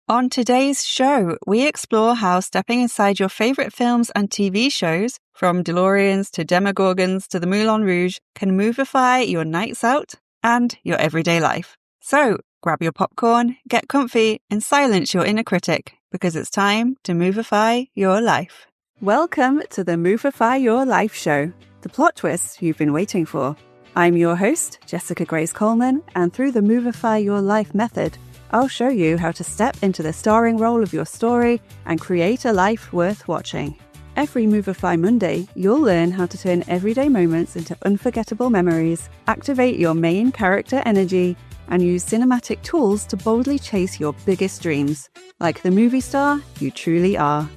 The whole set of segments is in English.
On today's show, we explore how stepping inside your favourite films and TV shows, from DeLoreans to Demogorgons to the Moulin Rouge, can movify your nights out and your everyday life. So, grab your popcorn, get comfy, and silence your inner critic, because it's time to movify your life. Welcome to the Movify Your Life show, the plot twist you've been waiting for. I'm your host, Jessica Grace Coleman, and through the Movify Your Life method, I'll show you how to step into the starring role of your story and create a life worth watching. Every Movify Monday, you'll learn how to turn everyday moments into unforgettable memories, activate your main character energy, and use cinematic tools to boldly chase your biggest dreams, like the movie star you truly are.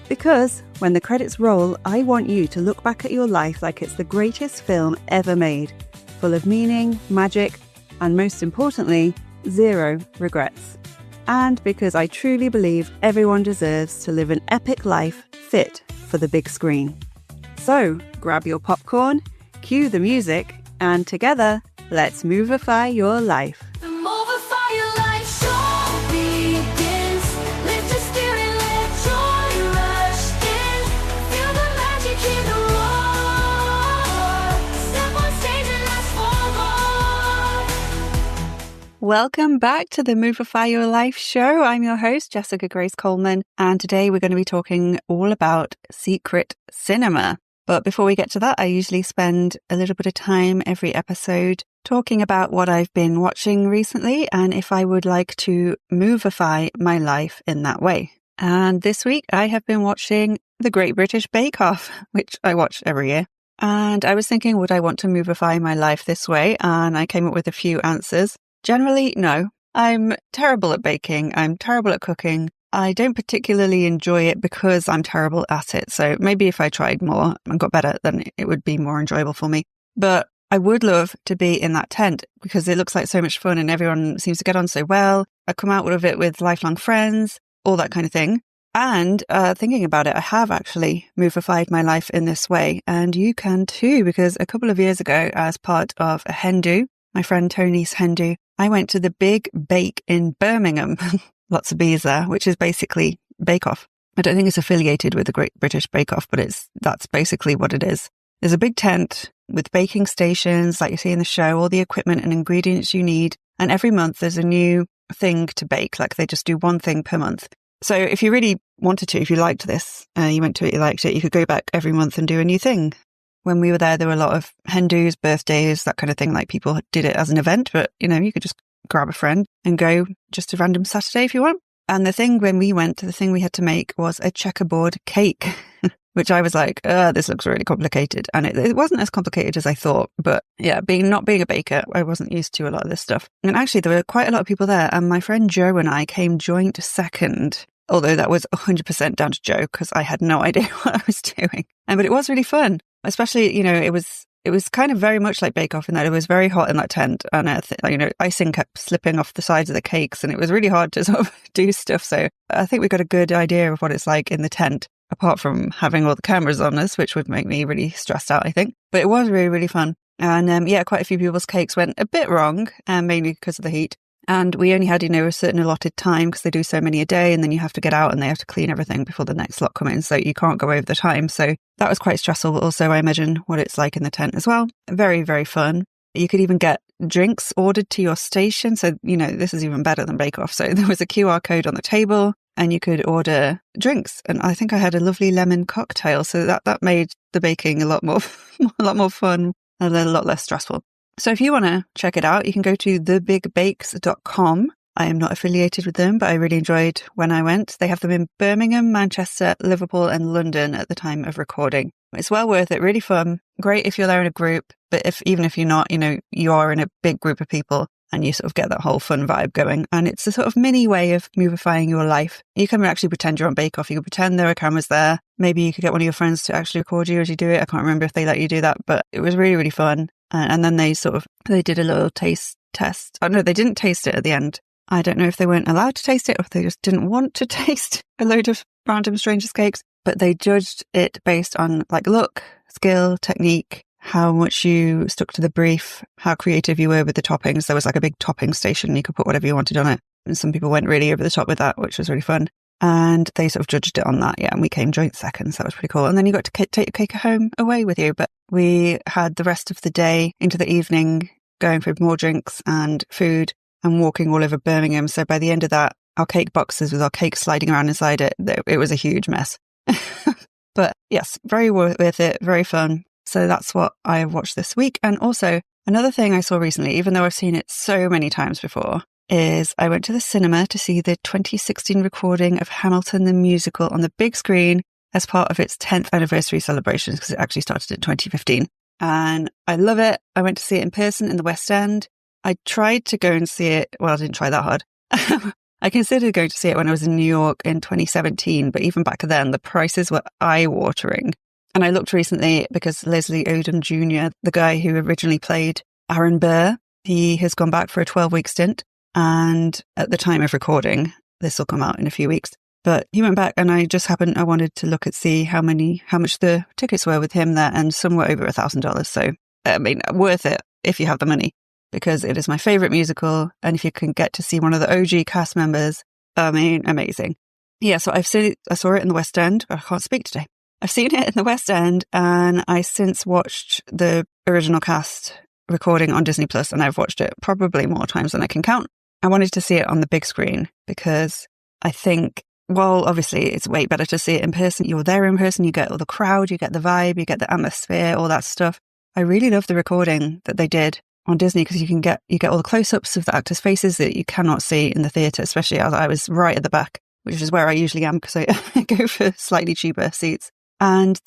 Because when the credits roll, I want you to look back at your life like it's the greatest film ever made, full of meaning, magic, and most importantly, zero regrets. And because I truly believe everyone deserves to live an epic life fit for the big screen. So grab your popcorn, cue the music, and together, let's movify your life. The Movify Your Life show begins. Lift your spirit, let joy rush in. Feel the magic, hear the roar. Step on stage and ask for more. Welcome back to the Movify Your Life show. I'm your host, Jessica Grace Coleman, and today we're going to be talking all about secret cinema. But before we get to that, I usually spend a little bit of time every episode talking about what I've been watching recently and if I would like to movify my life in that way. And this week I have been watching The Great British Bake Off, which I watch every year. And I was thinking, would I want to movify my life this way? And I came up with a few answers. Generally, no. I'm terrible at baking. I'm terrible at cooking. I don't particularly enjoy it because I'm terrible at it. So maybe if I tried more and got better, then it would be more enjoyable for me. But I would love to be in that tent because it looks like so much fun and everyone seems to get on so well. I come out of it with lifelong friends, all that kind of thing. And thinking about it, I have actually movified my life in this way. And you can too, because a couple of years ago, as part of a hen do, my friend Tony's hen do, I went to the Big Bake in Birmingham. Lots of bees there, which is basically Bake Off. I don't think it's affiliated with the Great British Bake Off, but that's basically what it is. There's a big tent with baking stations, like you see in the show, all the equipment and ingredients you need. And every month there's a new thing to bake, like they just do one thing per month. So if you really wanted to, if you liked this, you went to it, you liked it, you could go back every month and do a new thing. When we were there were a lot of hen do's, birthdays, that kind of thing. Like people did it as an event, but you could just grab a friend and go just a random Saturday if you want. And the thing when we went, the thing we had to make was a checkerboard cake, which I was like, this looks really complicated. And it wasn't as complicated as I thought. But yeah, not being a baker, I wasn't used to a lot of this stuff. And actually, there were quite a lot of people there. And my friend Joe and I came joint second, although that was 100% down to Joe because I had no idea what I was doing. But it was really fun. Especially, it was kind of very much like Bake Off in that it was very hot in that tent and, icing kept slipping off the sides of the cakes and it was really hard to sort of do stuff. So I think we got a good idea of what it's like in the tent, apart from having all the cameras on us, which would make me really stressed out, I think. But it was really, really fun. And quite a few people's cakes went a bit wrong, mainly because of the heat. And we only had, a certain allotted time because they do so many a day and then you have to get out and they have to clean everything before the next lot come in. So you can't go over the time. So that was quite stressful. But also I imagine what it's like in the tent as well. Very, very fun. You could even get drinks ordered to your station. So, this is even better than Bake Off. So there was a QR code on the table and you could order drinks. And I think I had a lovely lemon cocktail. So that made the baking a lot more fun and a lot less stressful. So if you want to check it out, you can go to thebigbakes.com. I am not affiliated with them, but I really enjoyed when I went. They have them in Birmingham, Manchester, Liverpool and London at the time of recording. It's well worth it, really fun. Great if you're there in a group, but even if you're not, you are in a big group of people and you sort of get that whole fun vibe going. And it's a sort of mini way of movifying your life. You can actually pretend you're on Bake Off. You can pretend there are cameras there. Maybe you could get one of your friends to actually record you as you do it. I can't remember if they let you do that, but it was really, really fun. And then they did a little taste test. Oh no, they didn't taste it at the end. I don't know if they weren't allowed to taste it or if they just didn't want to taste a load of random strangers' cakes, but they judged it based on look, skill, technique, how much you stuck to the brief, how creative you were with the toppings. There was a big topping station. You could put whatever you wanted on it. And some people went really over the top with that, which was really fun. And they sort of judged it on that. Yeah. And we came joint seconds. That was pretty cool. And then you got to take your cake home away with you. But we had the rest of the day into the evening going for more drinks and food and walking all over Birmingham. So by the end of that, our cake boxes with our cake sliding around inside it was a huge mess. But yes, very worth it. Very fun. So that's what I watched this week. And also another thing I saw recently, even though I've seen it so many times before, is I went to the cinema to see the 2016 recording of Hamilton the musical on the big screen as part of its 10th anniversary celebrations, because it actually started in 2015. And I love it. I went to see it in person in the West End. I tried to go and see it. Well, I didn't try that hard. I considered going to see it when I was in New York in 2017, but even back then, the prices were eye-watering. And I looked recently because Leslie Odom Jr., the guy who originally played Aaron Burr, he has gone back for a 12-week stint. And at the time of recording, this will come out in a few weeks, but he went back and I wanted to look at see how much the tickets were with him there, and some were over $1,000. So, I mean, worth it if you have the money, because it is my favorite musical. And if you can get to see one of the OG cast members, I mean, amazing. Yeah. So I saw it in the West End, but I can't speak today. I've seen it in the West End, and I since watched the original cast recording on Disney Plus, and I've watched it probably more times than I can count. I wanted to see it on the big screen because I think, well, obviously it's way better to see it in person. You're there in person, you get all the crowd, you get the vibe, you get the atmosphere, all that stuff. I really love the recording that they did on Disney because you get all the close-ups of the actors' faces that you cannot see in the theatre, especially as I was right at the back, which is where I usually am because I go for slightly cheaper seats. And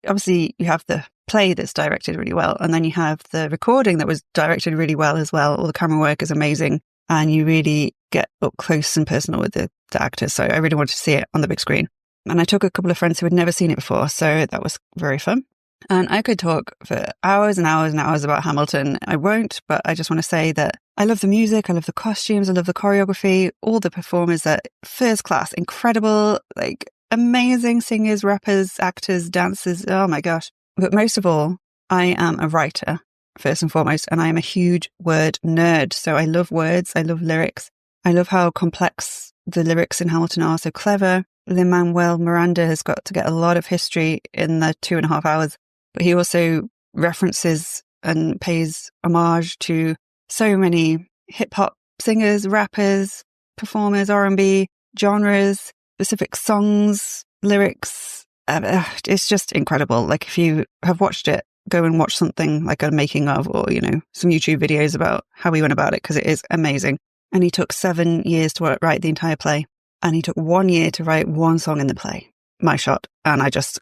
obviously you have the play that's directed really well, and then you have the recording that was directed really well as well. All the camera work is amazing. And you really get up close and personal with the actors. So I really wanted to see it on the big screen. And I took a couple of friends who had never seen it before. So that was very fun. And I could talk for hours and hours and hours about Hamilton. I won't, but I just want to say that I love the music. I love the costumes. I love the choreography. All the performers are first class, incredible, like amazing singers, rappers, actors, dancers. Oh my gosh. But most of all, I am a writer. First and foremost, and I am a huge word nerd. So I love words. I love lyrics. I love how complex the lyrics in Hamilton are. So clever. Lin-Manuel Miranda has got to get a lot of history in the 2.5 hours, but he also references and pays homage to so many hip hop singers, rappers, performers, R&B, genres, specific songs, lyrics. It's just incredible. Like if you have watched it, go and watch something like a making of, or, some YouTube videos about how he went about it, because it is amazing. And he took 7 years to write the entire play. And he took 1 year to write one song in the play, My Shot. And I just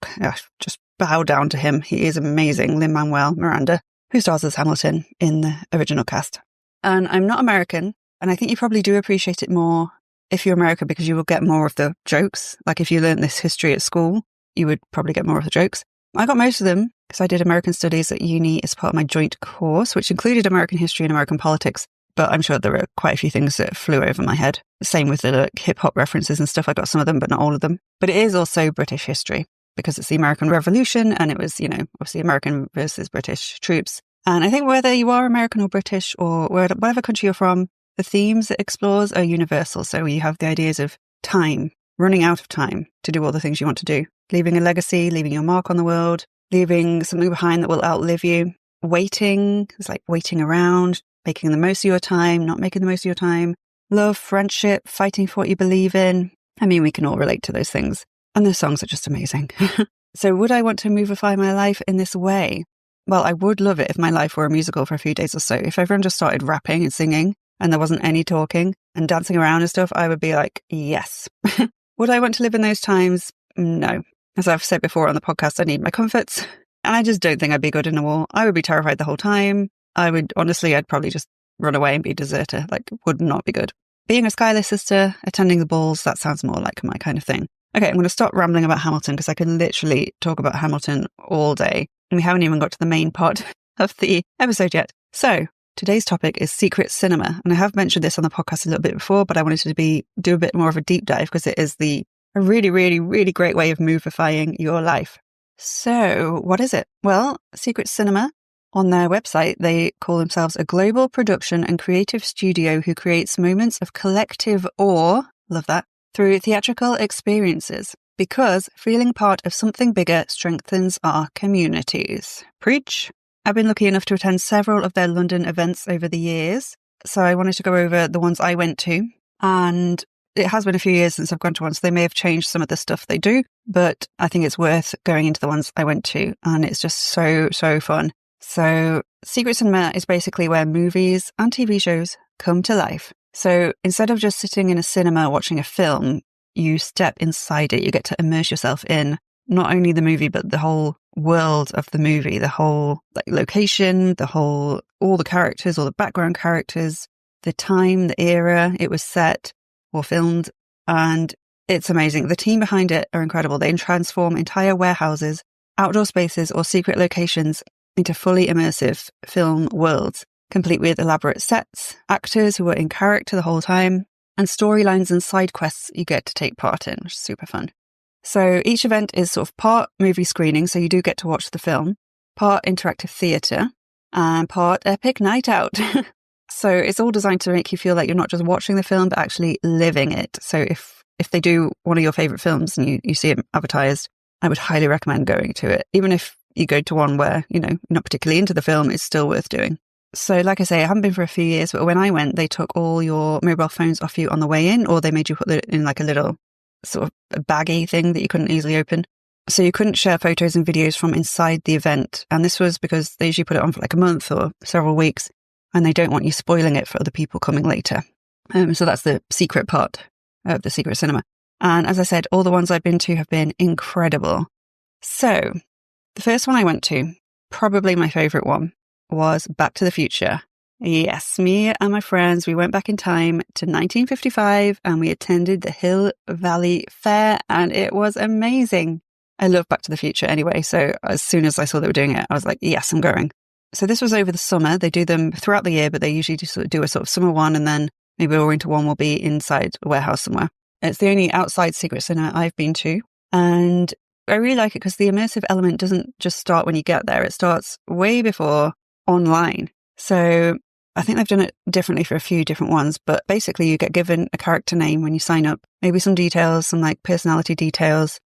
bow down to him. He is amazing. Lin-Manuel Miranda, who stars as Hamilton in the original cast. And I'm not American. And I think you probably do appreciate it more if you're American, because you will get more of the jokes. Like if you learned this history at school, you would probably get more of the jokes. I got most of them because I did American Studies at uni as part of my joint course, which included American history and American politics. But I'm sure there were quite a few things that flew over my head. Same with the hip-hop references and stuff. I got some of them, but not all of them. But it is also British history because it's the American Revolution, and it was, obviously American versus British troops. And I think whether you are American or British or whatever country you're from, the themes it explores are universal. So you have the ideas of time, running out of time to do all the things you want to do, leaving a legacy, leaving your mark on the world, leaving something behind that will outlive you, waiting, it's like waiting around, making the most of your time, not making the most of your time, love, friendship, fighting for what you believe in. I mean, we can all relate to those things. And the songs are just amazing. So would I want to movify my life in this way? Well, I would love it if my life were a musical for a few days or so. If everyone just started rapping and singing and there wasn't any talking and dancing around and stuff, I would be like, yes. Would I want to live in those times? No. As I've said before on the podcast, I need my comforts. And I just don't think I'd be good in a war. I would be terrified the whole time. I'd probably just run away and be a deserter. Would not be good. Being a Schuyler sister, attending the balls, that sounds more like my kind of thing. Okay, I'm going to stop rambling about Hamilton because I can literally talk about Hamilton all day. And we haven't even got to the main part of the episode yet. So today's topic is secret cinema. And I have mentioned this on the podcast a little bit before, but I wanted to do a bit more of a deep dive because it is a really, really, really great way of movifying your life. So what is it? Well, secret cinema On their website, they call themselves a global production and creative studio who creates moments of collective awe, love that, through theatrical experiences, because feeling part of something bigger strengthens our communities. Preach. I've been lucky enough to attend several of their London events over the years, so I wanted to go over the ones I went to, and it has been a few years since I've gone to one, so they may have changed some of the stuff they do, but I think it's worth going into the ones I went to, and it's just so fun. So Secret Cinema is basically where movies and TV shows come to life. So instead of just sitting in a cinema watching a film, you step inside it. You get to immerse yourself in not only the movie, but the whole world of the movie, the whole location, all the characters, all the background characters, the time, the era it was set or filmed. And it's amazing. The team behind it are incredible. They transform entire warehouses, outdoor spaces, or secret locations into fully immersive film worlds, complete with elaborate sets, actors who are in character the whole time, and storylines and side quests you get to take part in, which is super fun. So each event is sort of part movie screening, so you do get to watch the film, part interactive theatre, and part epic night out. So it's all designed to make you feel like you're not just watching the film, but actually living it. So if they do one of your favourite films and you see it advertised, I would highly recommend going to it. Even if you go to one where, you're not particularly into the film, it's still worth doing. So like I say, I haven't been for a few years, but when I went, they took all your mobile phones off you on the way in, or they made you put it in like a little sort of a baggy thing that you couldn't easily open. So you couldn't share photos and videos from inside the event. And this was because they usually put it on for like a month or several weeks, and they don't want you spoiling it for other people coming later. So that's the secret part of the Secret Cinema. And as I said, all the ones I've been to have been incredible. So the first one I went to, probably my favourite one, was Back to the Future. Yes, me and my friends, we went back in time to 1955 and we attended the Hill Valley Fair, and it was amazing. I love Back to the Future anyway, so as soon as I saw they were doing it, I was like, yes, I'm going. So this was over the summer. They do them throughout the year, but they usually just do a sort of summer one, and then maybe a winter one will be inside a warehouse somewhere. It's the only outside Secret Cinema I've been to, and I really like it because the immersive element doesn't just start when you get there. It starts way before online. So I think they've done it differently for a few different ones, but basically you get given a character name when you sign up, maybe some details, some like personality details,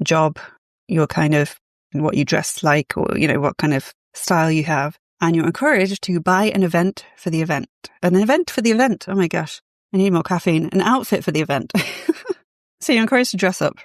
job, your kind of what you dress like, or, what kind of style you have. And you're encouraged to buy an event for the event. An event for the event. Oh my gosh. I need more caffeine. An outfit for the event. So you're encouraged to dress up.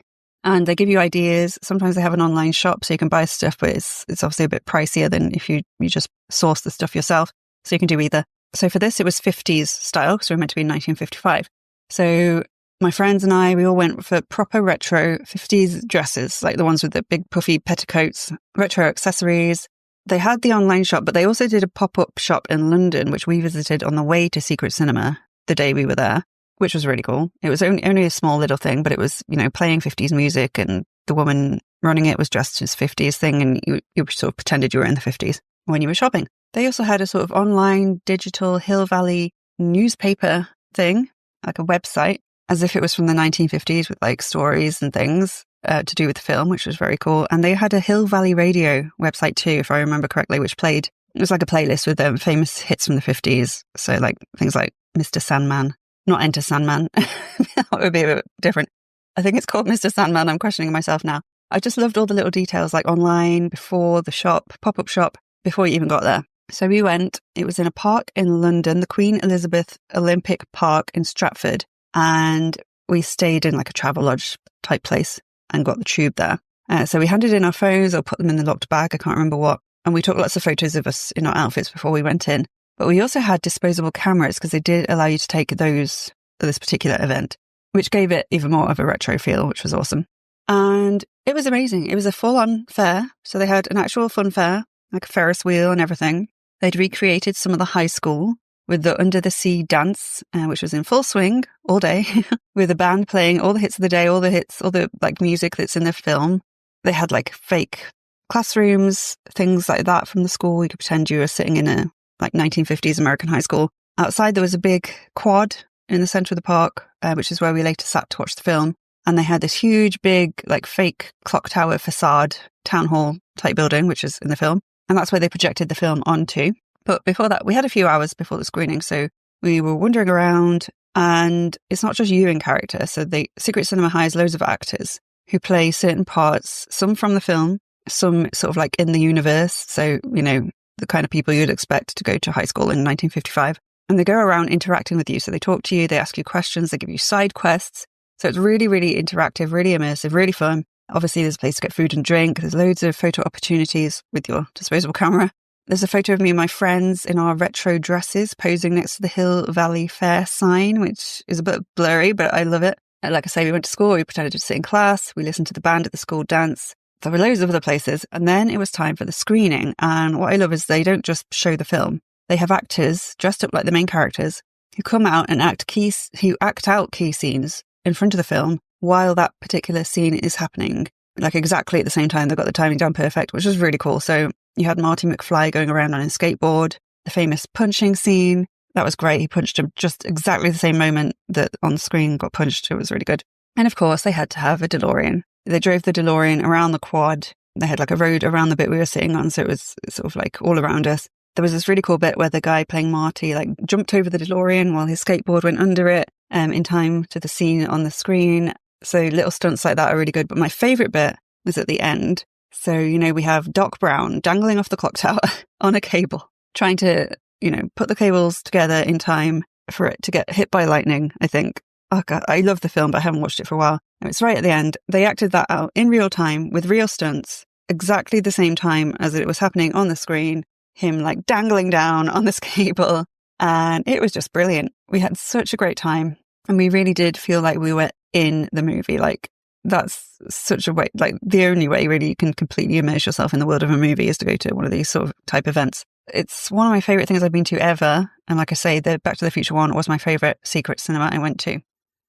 And they give you ideas. Sometimes they have an online shop so you can buy stuff, but it's obviously a bit pricier than if you just source the stuff yourself. So you can do either. So for this, it was 50s style, because we were meant to be in 1955. So my friends and I, we all went for proper retro 50s dresses, like the ones with the big puffy petticoats, retro accessories. They had the online shop, but they also did a pop-up shop in London, which we visited on the way to Secret Cinema the day we were there, which was really cool. It was only a small little thing, but it was, playing 50s music, and the woman running it was dressed as 50s thing, and you sort of pretended you were in the 50s when you were shopping. They also had a sort of online digital Hill Valley newspaper thing, like a website, as if it was from the 1950s with like stories and things to do with the film, which was very cool. And they had a Hill Valley radio website too, if I remember correctly, which played, it was like a playlist with famous hits from the 50s. So like things like Mr. Sandman, not Enter Sandman. That would be a bit different. I think it's called Mr. Sandman. I'm questioning myself now. I just loved all the little details, like online, before the shop, pop-up shop, before you even got there. So we went, it was in a park in London, the Queen Elizabeth Olympic Park in Stratford. And we stayed in like a travel lodge type place and got the tube there. So we handed in our phones or put them in the locked bag. I can't remember what. And we took lots of photos of us in our outfits before we went in. But we also had disposable cameras because they did allow you to take those at this particular event, which gave it even more of a retro feel, which was awesome. And it was amazing. It was a full-on fair. So they had an actual fun fair, like a Ferris wheel and everything. They'd recreated some of the high school with the Under the Sea dance, which was in full swing all day, with a band playing all the hits of the day, all the hits, all the like music that's in the film. They had like fake classrooms, things like that from the school. You could pretend you were sitting in a like 1950s American high school. Outside there was a big quad in the centre of the park, which is where we later sat to watch the film. And they had this huge, big, like fake clock tower facade, town hall type building, which is in the film. And that's where they projected the film onto. But before that, we had a few hours before the screening. So we were wandering around, and it's not just you in character. So the Secret Cinema hires loads of actors who play certain parts, some from the film, some sort of like in the universe. So, you know, the kind of people you'd expect to go to high school in 1955. And they go around interacting with you. So they talk to you, they ask you questions, they give you side quests. So it's really, really interactive, really immersive, really fun. Obviously, there's a place to get food and drink. There's loads of photo opportunities with your disposable camera. There's a photo of me and my friends in our retro dresses posing next to the Hill Valley Fair sign, which is a bit blurry, but I love it. Like I say, we went to school, we pretended to sit in class, we listened to the band at the school dance. There were loads of other places. And then it was time for the screening. And what I love is they don't just show the film. They have actors dressed up like the main characters who come out and act out key scenes in front of the film while that particular scene is happening, like exactly at the same time. They've got the timing down perfect, which is really cool. So you had Marty McFly going around on his skateboard, the famous punching scene. That was great. He punched him just exactly the same moment that on screen got punched. It was really good. And of course, they had to have a DeLorean. They drove the DeLorean around the quad. They had like a road around the bit we were sitting on, so it was sort of like all around us. There was this really cool bit where the guy playing Marty like jumped over the DeLorean while his skateboard went under it in time to the scene on the screen. So little stunts like that are really good. But my favourite bit was at the end. So, you know, we have Doc Brown dangling off the clock tower on a cable, trying to, you know, put the cables together in time for it to get hit by lightning, I think. Oh, God, I love the film, but I haven't watched it for a while. And it's right at the end. They acted that out in real time with real stunts, exactly the same time as it was happening on the screen. Him like dangling down on this cable. And it was just brilliant. We had such a great time. And we really did feel like we were in the movie. Like, that's such a way, like the only way really you can completely immerse yourself in the world of a movie is to go to one of these sort of type events. It's one of my favourite things I've been to ever. And like I say, the Back to the Future one was my favourite secret cinema I went to.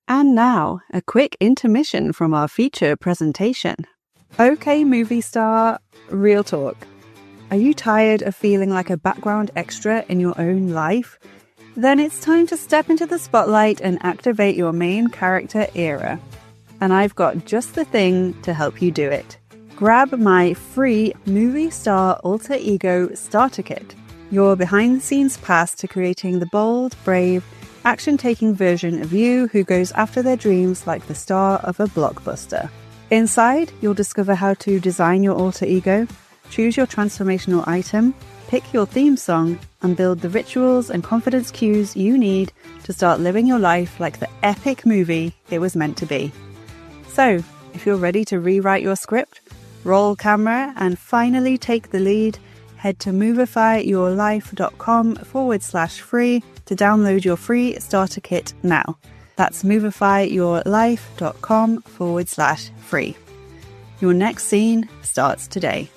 And now, a quick intermission from our feature presentation. Okay, movie star, real talk. Are you tired of feeling like a background extra in your own life? Then it's time to step into the spotlight and activate your main character era. And I've got just the thing to help you do it. Grab my free Movie Star Alter Ego Starter Kit, your behind-the-scenes pass to creating the bold, brave, action-taking version of you who goes after their dreams like the star of a blockbuster. Inside, you'll discover how to design your alter ego, choose your transformational item, pick your theme song, and build the rituals and confidence cues you need to start living your life like the epic movie it was meant to be. So, if you're ready to rewrite your script, roll camera, and finally take the lead, head to movifyyourlife.com/free to download your free starter kit now. That's movifyyourlife.com/free. Your next scene starts today.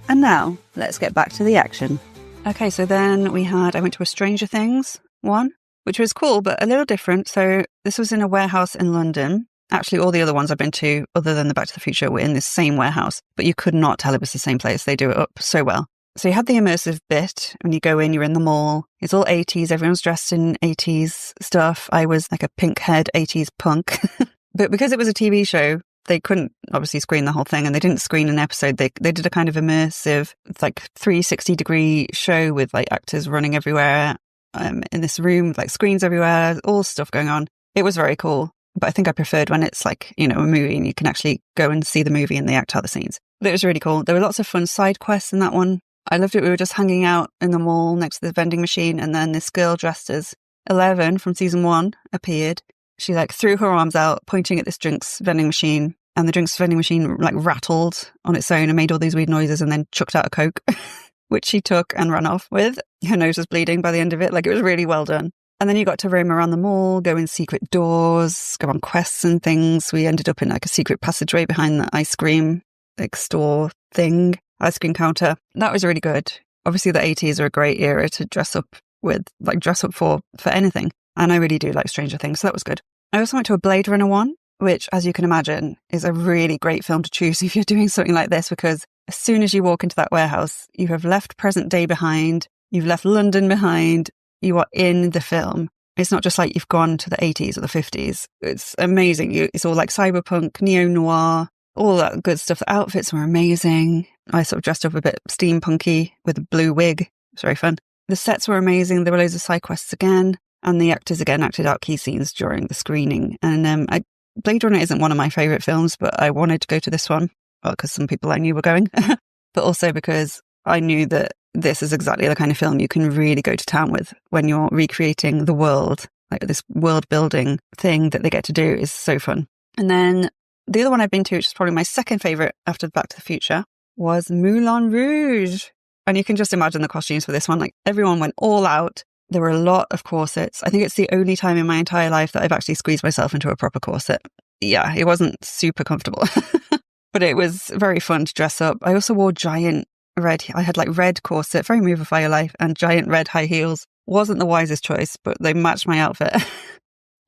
And now, let's get back to the action. Okay, so then I went to a Stranger Things one, which was cool, but a little different. So this was in a warehouse in London. Actually, all the other ones I've been to, other than the Back to the Future, were in this same warehouse, but you could not tell it was the same place. They do it up so well. So you had the immersive bit. When you go in, you're in the mall. It's all 80s. Everyone's dressed in 80s stuff. I was like a pink haired 80s punk. But because it was a TV show, they couldn't obviously screen the whole thing, and they didn't screen an episode. They did a kind of immersive, like 360-degree show with like actors running everywhere in this room, like screens everywhere, all stuff going on. It was very cool. But I think I preferred when it's like, you know, a movie and you can actually go and see the movie and they act out the scenes. But it was really cool. There were lots of fun side quests in that one. I loved it. We were just hanging out in the mall next to the vending machine, and then this girl dressed as 11 from season 1 appeared. She like threw her arms out, pointing at this drinks vending machine, and the drinks vending machine like rattled on its own and made all these weird noises, and then chucked out a Coke, which she took and ran off with. Her nose was bleeding by the end of it. Like, it was really well done. And then you got to roam around the mall, go in secret doors, go on quests and things. We ended up in like a secret passageway behind the ice cream like store thing, ice cream counter. That was really good. Obviously the 80s are a great era to dress up with, like dress up for anything. And I really do like Stranger Things, so that was good. I also went to a Blade Runner one, which, as you can imagine, is a really great film to choose if you're doing something like this, because as soon as you walk into that warehouse, you have left present day behind, you've left London behind, you are in the film. It's not just like you've gone to the 80s or the 50s. It's amazing. It's all like cyberpunk, neo-noir, all that good stuff. The outfits were amazing. I sort of dressed up a bit steampunky with a blue wig. It was very fun. The sets were amazing. There were loads of side quests again, and the actors again acted out key scenes during the screening. And Blade Runner isn't one of my favourite films, but I wanted to go to this one, well, because some people I knew were going, but also because I knew that this is exactly the kind of film you can really go to town with when you're recreating the world. Like this world building thing that they get to do is so fun. And then the other one I've been to, which is probably my second favourite after Back to the Future, was Moulin Rouge. And you can just imagine the costumes for this one. Like everyone went all out. There were a lot of corsets. I think it's the only time in my entire life that I've actually squeezed myself into a proper corset. Yeah, it wasn't super comfortable, but it was very fun to dress up. I also wore I had like red corset, very Movify Your Life, and giant red high heels. Wasn't the wisest choice, but they matched my outfit.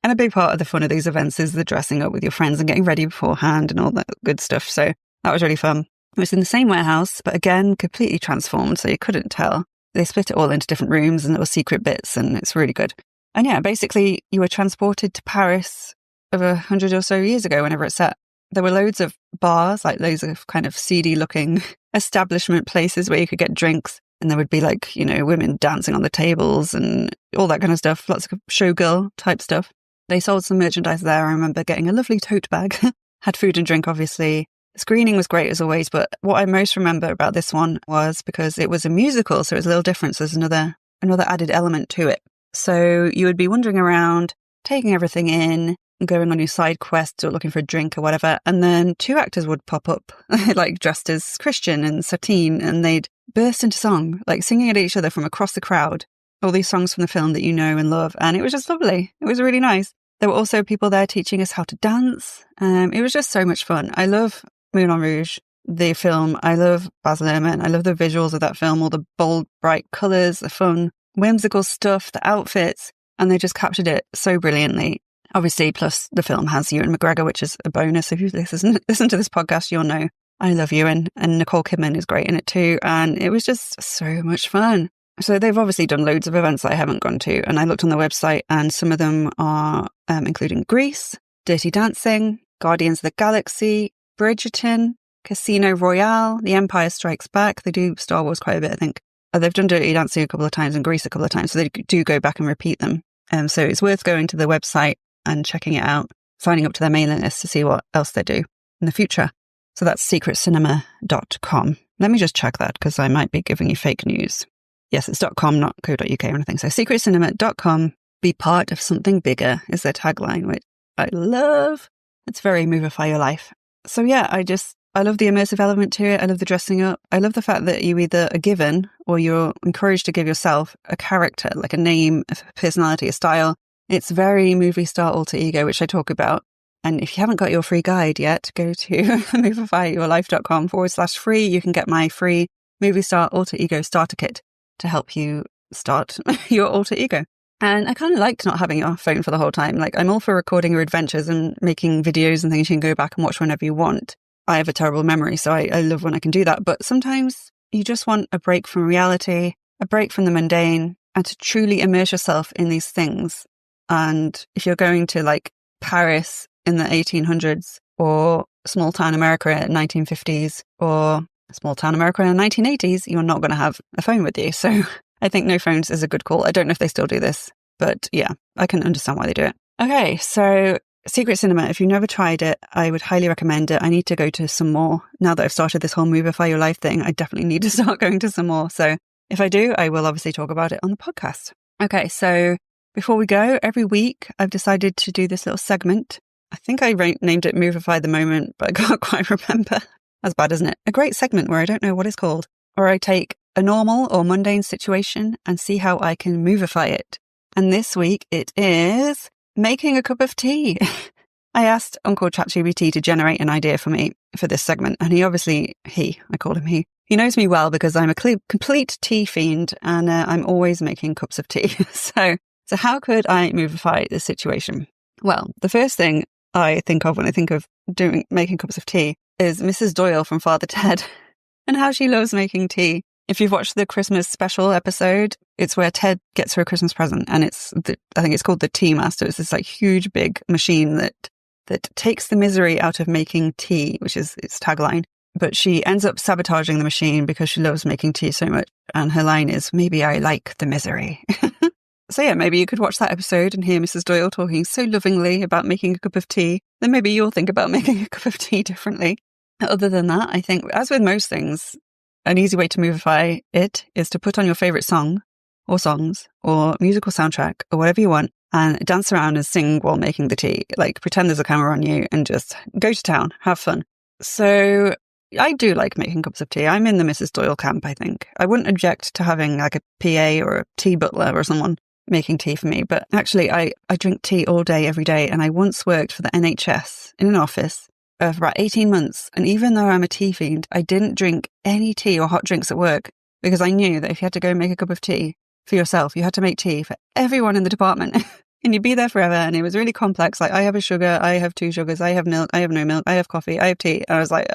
And a big part of the fun of these events is the dressing up with your friends and getting ready beforehand and all that good stuff. So that was really fun. It was in the same warehouse, but again, completely transformed, so you couldn't tell. They split it all into different rooms and little secret bits, and it's really good. And yeah, basically, you were transported to Paris over 100 or so years ago, whenever it's set. There were loads of bars, like loads of kind of seedy-looking establishment places where you could get drinks, and there would be like, you know, women dancing on the tables and all that kind of stuff, lots of showgirl type stuff. They sold some merchandise there. I remember getting a lovely tote bag, had food and drink, obviously. Screening was great as always, but what I most remember about this one was because it was a musical, so it was a little different. So there's another added element to it. So you would be wandering around, taking everything in, going on your side quests or looking for a drink or whatever, and then two actors would pop up, like dressed as Christian and Satine, and they'd burst into song, like singing at each other from across the crowd, all these songs from the film that you know and love, and it was just lovely. It was really nice. There were also people there teaching us how to dance. It was just so much fun. I love Moulin Rouge, the film. I love Baz Luhrmann. I love the visuals of that film, all the bold, bright colours, the fun, whimsical stuff, the outfits, and they just captured it so brilliantly. Obviously, plus the film has Ewan McGregor, which is a bonus. If you listen to this podcast, you'll know I love Ewan, and Nicole Kidman is great in it too, and it was just so much fun. So they've obviously done loads of events that I haven't gone to, and I looked on the website, and some of them are including Grease, Dirty Dancing, Guardians of the Galaxy, Bridgerton, Casino Royale, The Empire Strikes Back. They do Star Wars quite a bit, I think. They've done Dirty Dancing a couple of times and Grease a couple of times, so they do go back and repeat them. So it's worth going to the website and checking it out, signing up to their mailing list to see what else they do in the future. So that's secretcinema.com. Let me just check that because I might be giving you fake news. Yes, it's .com, not co.uk or anything. So secretcinema.com, be part of something bigger is their tagline, which I love. It's very Movify Your Life. So yeah, I love the immersive element to it. I love the dressing up. I love the fact that you either are given or you're encouraged to give yourself a character, like a name, a personality, a style. It's very movie star alter ego, which I talk about. And if you haven't got your free guide yet, go to movifyyourlife.com/free. You can get my free movie star alter ego starter kit to help you start your alter ego. And I kind of liked not having your phone for the whole time. Like, I'm all for recording your adventures and making videos and things you can go back and watch whenever you want. I have a terrible memory, so I love when I can do that. But sometimes you just want a break from reality, a break from the mundane, and to truly immerse yourself in these things. And if you're going to like Paris in the 1800s or small town America in the 1950s or small town America in the 1980s, you're not going to have a phone with you. So I think no phones is a good call. I don't know if they still do this, but yeah, I can understand why they do it. Okay, so Secret Cinema, if you've never tried it, I would highly recommend it. I need to go to some more. Now that I've started this whole Movify Your Life thing, I definitely need to start going to some more. So if I do, I will obviously talk about it on the podcast. Okay, so before we go, every week I've decided to do this little segment. I think I named it Movify the Moment, but I can't quite remember. That's bad, isn't it? A great segment where I don't know what it's called. Or I take a normal or mundane situation and see how I can movify it. And this week it is making a cup of tea. I asked Uncle ChatGPT to generate an idea for me for this segment. And I call him he. He knows me well because I'm a complete tea fiend and I'm always making cups of tea. So how could I movify this situation? Well, the first thing I think of when I think of making cups of tea is Mrs. Doyle from Father Ted and how she loves making tea. If you've watched the Christmas special episode, it's where Ted gets her a Christmas present, and I think it's called the Tea Master. It's this like huge big machine that takes the misery out of making tea, which is its tagline. but she ends up sabotaging the machine because she loves making tea so much. And her line is, maybe I like the misery. So yeah, maybe you could watch that episode and hear Mrs. Doyle talking so lovingly about making a cup of tea. Then maybe you'll think about making a cup of tea differently. Other than that, I think, as with most things, an easy way to Movify it is to put on your favourite song or songs or musical soundtrack or whatever you want and dance around and sing while making the tea. Like, pretend there's a camera on you and just go to town, have fun. So I do like making cups of tea. I'm in the Mrs. Doyle camp, I think. I wouldn't object to having like a PA or a tea butler or someone making tea for me. But actually, I drink tea all day, every day. And I once worked for the NHS in an office for about 18 months. And even though I'm a tea fiend, I didn't drink any tea or hot drinks at work because I knew that if you had to go and make a cup of tea for yourself, you had to make tea for everyone in the department. And you'd be there forever. And it was really complex. Like, I have a sugar, I have 2 sugars, I have milk, I have no milk, I have coffee, I have tea. And I was like,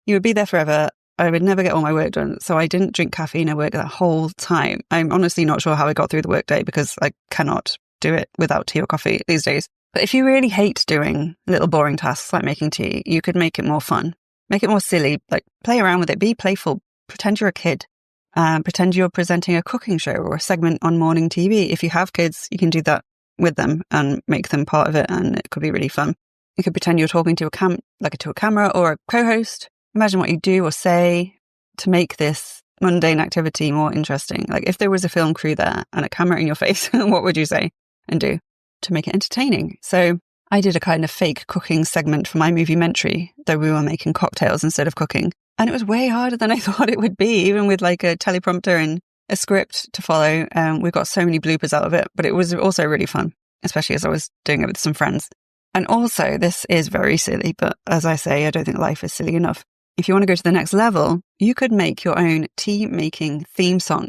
you would be there forever. I would never get all my work done. So I didn't drink caffeine at work that whole time. I'm honestly not sure how I got through the workday because I cannot do it without tea or coffee these days. But if you really hate doing little boring tasks like making tea, you could make it more fun. Make it more silly, like play around with it, be playful, pretend you're a kid. Pretend you're presenting a cooking show or a segment on morning TV. If you have kids, you can do that with them and make them part of it, and it could be really fun. You could pretend you're talking to a camera or a co-host. Imagine what you do or say to make this mundane activity more interesting. Like, if there was a film crew there and a camera in your face, what would you say and do to make it entertaining? So I did a kind of fake cooking segment for my Moviementary, though we were making cocktails instead of cooking. And it was way harder than I thought it would be, even with like a teleprompter and a script to follow. We got so many bloopers out of it, but it was also really fun, especially as I was doing it with some friends. And also, this is very silly, but as I say, I don't think life is silly enough. If you want to go to the next level, you could make your own tea-making theme song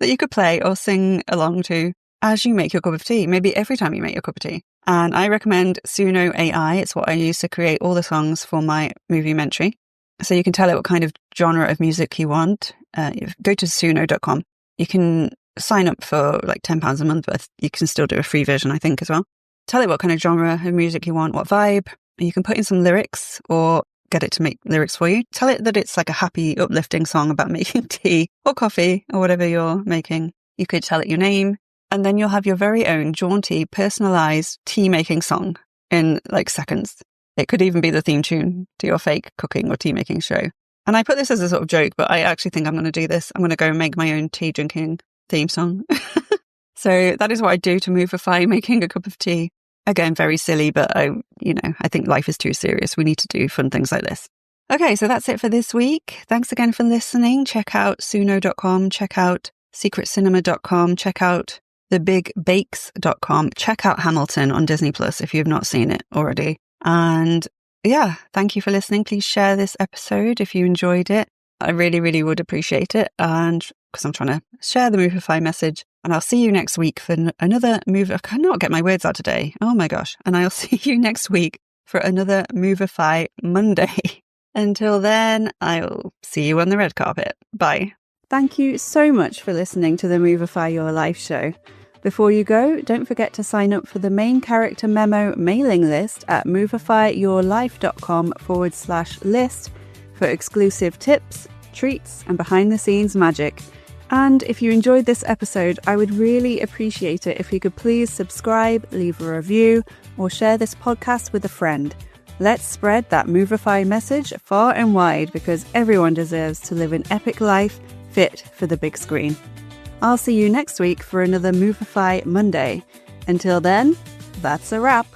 that you could play or sing along to as you make your cup of tea, maybe every time you make your cup of tea. And I recommend Suno AI. It's what I use to create all the songs for my Moviementary. So you can tell it what kind of genre of music you want. Go to suno.com. You can sign up for like £10 a month, but you can still do a free version, I think, as well. Tell it what kind of genre of music you want, what vibe. You can put in some lyrics or get it to make lyrics for you. Tell it that it's like a happy, uplifting song about making tea or coffee or whatever you're making. You could tell it your name, and then you'll have your very own jaunty, personalised tea-making song in like seconds. It could even be the theme tune to your fake cooking or tea-making show. And I put this as a sort of joke, but I actually think I'm going to do this. I'm going to go and make my own tea-drinking theme song. So that is what I do to Movify making a cup of tea. Again, very silly, but I think life is too serious. We need to do fun things like this. Okay, so that's it for this week. Thanks again for listening. Check out suno.com. Check out secretcinema.com. Check out thebigbakes.com. Check out Hamilton on Disney Plus if you've not seen it already. And yeah, thank you for listening. Please share this episode if you enjoyed it. I really, really would appreciate it. And because I'm trying to share the Movify message. And I'll see you next week for another move. I cannot get my words out today. Oh my gosh. And I'll see you next week for another Movify Monday. Until then, I'll see you on the red carpet. Bye. Thank you so much for listening to the Movify Your Life show. Before you go, don't forget to sign up for the main character memo mailing list at movifyyourlife.com/list for exclusive tips, treats, and behind the scenes magic. And if you enjoyed this episode, I would really appreciate it if you could please subscribe, leave a review, or share this podcast with a friend. Let's spread that Movify message far and wide because everyone deserves to live an epic life fit for the big screen. I'll see you next week for another Movify Monday. Until then, that's a wrap.